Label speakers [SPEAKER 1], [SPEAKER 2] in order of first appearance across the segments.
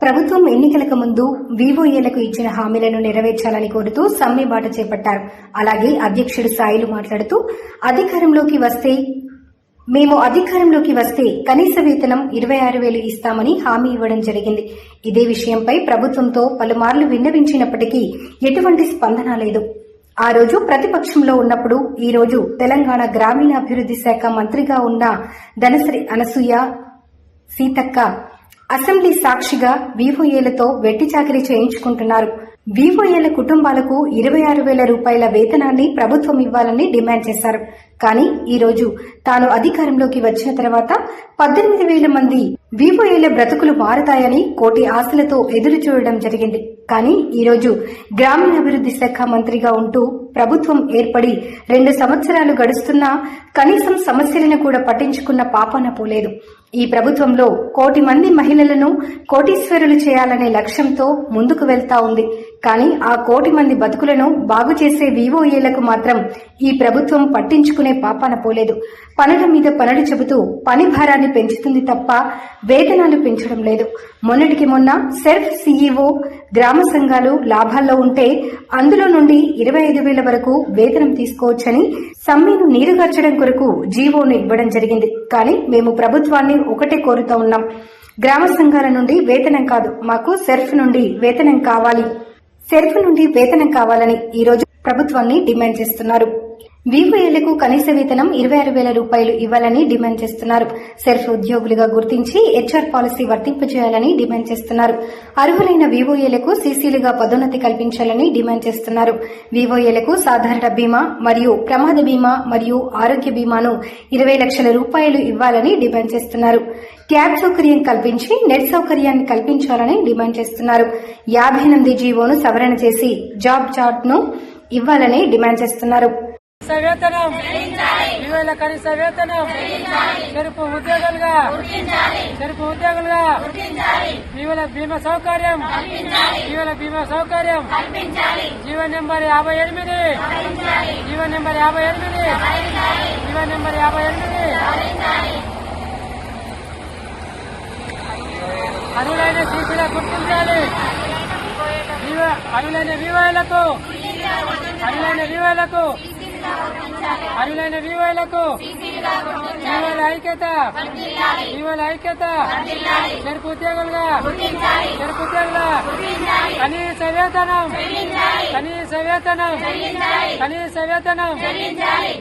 [SPEAKER 1] ప్రభుత్వం ఎన్నికలకు ముందు వీవోఏలకు ఇచ్చిన హామీలను నెరవేర్చాలని కోరుతూ సమ్మె బాట చేపట్టారు. అలాగే అధ్యక్షుడు సాయిలు మాట్లాడుతూ మేము అధికారంలోకి వస్తే కనీస వేతనం 26,000 ఇస్తామని హామీ ఇవ్వడం జరిగింది. ఇదే విషయంపై ప్రభుత్వంతో పలుమార్లు విన్నవించినప్పటికీ ఎటువంటి స్పందన లేదు. ఆ రోజు ప్రతిపక్షంలో ఉన్నప్పుడు ఈ రోజు తెలంగాణ గ్రామీణాభివృద్ధి శాఖ మంత్రిగా ఉన్న ధనశ్రీ అనసూయ సీతక్క అసెంబ్లీ సాక్షిగా వీవోఏలతో వెట్టి చాకిరీ చేయించుకుంటున్నారు. వీవోఏల కుటుంబాలకు 26,000 రూపాయల వేతనాన్ని ప్రభుత్వం ఇవ్వాలని డిమాండ్ చేశారు. కానీ ఈ రోజు తాను అధికారంలోకి వచ్చిన తర్వాత 18,000 మంది వీవోఏల బ్రతుకులు మారుతాయని కోటి ఆశలతో ఎదురు చూడడం జరిగింది. కానీ ఈ రోజు గ్రామీణాభివృద్ధి శాఖ మంత్రిగా ఉంటూ ప్రభుత్వం ఏర్పడి 2 సంవత్సరాలు గడుస్తున్నా కనీసం సమస్యలను కూడా పట్టించుకున్న పాపాన పోలేదు. ఈ ప్రభుత్వంలో 1,000,000 మంది మహిళలను కోటీశ్వరులు చేయాలనే లక్ష్యంతో ముందుకు వెళ్తా ఉంది. కానీ ఆ 1,000,000 మంది బతుకులను బాగు చేసే వీవోఏలకు మాత్రం ఈ ప్రభుత్వం పట్టించుకునే పాపాన పోలేదు. పనుల మీద పనులు చెబుతూ పని భారాన్ని పెంచుతుంది తప్ప వేతనాలు పెంచడం లేదు. మొన్నటికి మొన్న సెర్ఫ్ సీఈఓ గ్రామ సంఘాలు లాభాల్లో ఉంటే అందులో నుండి 25,000 వరకు వేతనం తీసుకోవచ్చని సమ్మెను నీరుగార్చడం కొరకు జీవోను ఇవ్వడం జరిగింది. కానీ మేము ప్రభుత్వాన్ని ఒకటే కోరుతా ఉన్నాం, గ్రామ సంఘాల నుండి వేతనం కాదు, మాకు సెర్ఫ్ నుండి వేతనం కావాలని ఈ రోజు ప్రభుత్వాన్ని డిమాండ్ చేస్తున్నారు. వీవోఏలకు కనీస వేతనం 26,000 రూపాయలు ఇవ్వాలని డిమాండ్ చేస్తున్నారు. సెర్ఫ్ ఉద్యోగులుగా గుర్తించి హెచ్ఆర్ పాలసీ వర్తింపజేయాలని డిమాండ్ చేస్తున్నారు. అర్హులైన వీవోఏలకు సీసీలుగా పదోన్నతి కల్పించాలని డిమాండ్ చేస్తున్నారు. వీవోఏలకు సాధారణ బీమా మరియు ప్రమాద బీమా మరియు ఆరోగ్య బీమాను 20 లక్షల రూపాయలు ఇవ్వాలని డిమాండ్ చేస్తున్నారు. ట్యాబ్ సౌకర్యం కల్పించి నెట్ సౌకర్యాన్ని కల్పించాలని డిమాండ్ చేస్తున్నారు. 58 జీవోను సవరణ చేసి జాబ్ చార్ట్ ను ఇవ్వాలని డిమాండ్ చేస్తున్నారు.
[SPEAKER 2] వేతనం వీవోల కనీస వేతనం చెరుపు ఉద్యోగులుగా వీవోల బీమా సౌకర్యం జీవన్ నెంబర్ 58 అర్హులైన సీసీలా గుర్తించాలి. అర్హులైన వీవోలకు వీవోల ఐక్యత చెరుపు ఉద్యోగులుగా కనీస వేతనం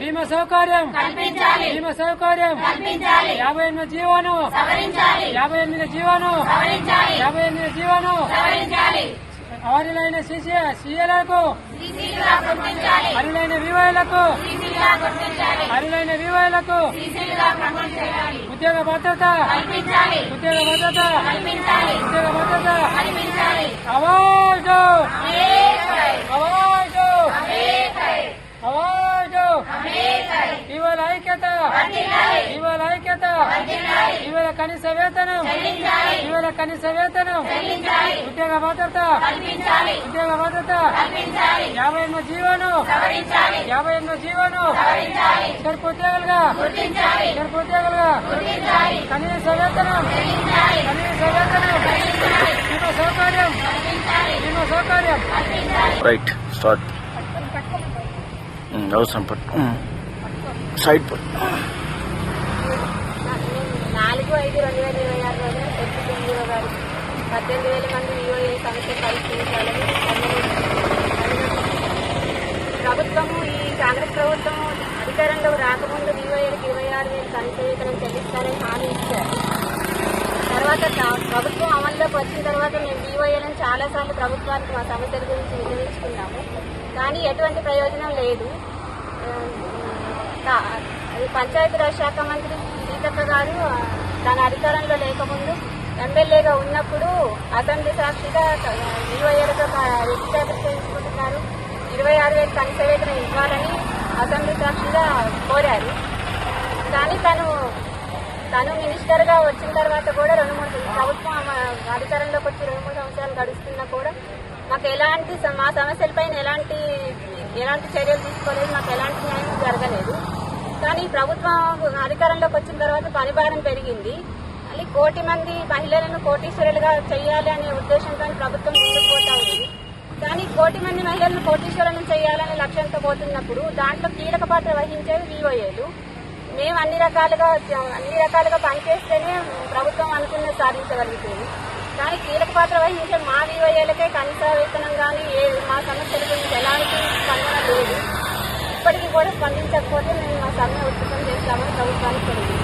[SPEAKER 2] బీమా సౌకర్యం 58 జీవోను అర్హులైన సీఏలకు అర్హులైన వీవోలకు ఉద్యోగ భద్రత అవార్డు వీవోల ఐక్యత వీవోల కనీస వేతనం ఉద్యోగ భద్రత 58 జీవోను చెరుపు ఉద్యోగులుగా కనీస వేతనం బీమా సౌకర్యం
[SPEAKER 3] రైట్ స్టార్ట్ అవసరం పట్టు సైడ్ పట్టు
[SPEAKER 4] 4/5/2026 రోజున సెక్రటరీ గారు 18,000 మంది వీవోఏ సమస్య పరిష్కరించాలని ప్రభుత్వము ఈ కాంగ్రెస్ ప్రభుత్వము అధికారంలో రాకముందు వీవోఏలకు 26,000 కనీస వేతనం చెల్లిస్తారని హామీ ఇచ్చారు. తర్వాత ప్రభుత్వం అమల్లోకి వచ్చిన తర్వాత మేము వీవోఏలను చాలాసార్లు ప్రభుత్వానికి మా సమస్యల గురించి విన్నవించుకున్నాము. కానీ ఎటువంటి ప్రయోజనం లేదు. పంచాయతీరాజ్ శాఖ మంత్రి సీతక్క గారు తన అధికారంలో లేకముందు ఎమ్మెల్యేగా ఉన్నప్పుడు అసెంబ్లీ సాక్షిగా వీవోఏలతో వెట్టి చేయించుకుంటున్నారు. 26,000 కనీస వేతనం ఇవ్వాలని అసెంబ్లీ సాక్షిగా కోరారు. కానీ తను మినిస్టర్గా వచ్చిన తర్వాత కూడా ప్రభుత్వం అధికారంలోకి వచ్చి 2-3 సంవత్సరాలు గడుస్తున్నా కూడా మాకు మా సమస్యలపైన ఎలాంటి చర్యలు తీసుకోలేదు, మాకు ఎలాంటి న్యాయం జరగలేదు. కానీ ప్రభుత్వం అధికారంలోకి వచ్చిన తర్వాత పని భారం పెరిగింది. మళ్ళీ కోటి మంది మహిళలను కోటీశ్వరులుగా చేయాలి అనే ఉద్దేశంతో ప్రభుత్వం ముందుకు పోతా ఉంది. కానీ కోటి మంది మహిళలను కోటీశ్వరులను చేయాలనే లక్ష్యంతో పోతున్నప్పుడు దాంట్లో కీలక పాత్ర వహించేవి వివోఏలు. మేము అన్ని రకాలుగా పనిచేస్తేనే ప్రభుత్వం అనుకున్నది సాధించగలుగుతుంది. కానీ కీలక పాత్ర వహించే మా వివోఏలకే కనీస వేతనం కానీ మా సమస్యల గురించి ఎలాంటి స్పందన లేదు. ఇప్పటికీ కూడా స్పందించకపోతే మేము మా సమ్మె ఉధృతం చేస్తామని ప్రభుత్వానికి తెలియదు.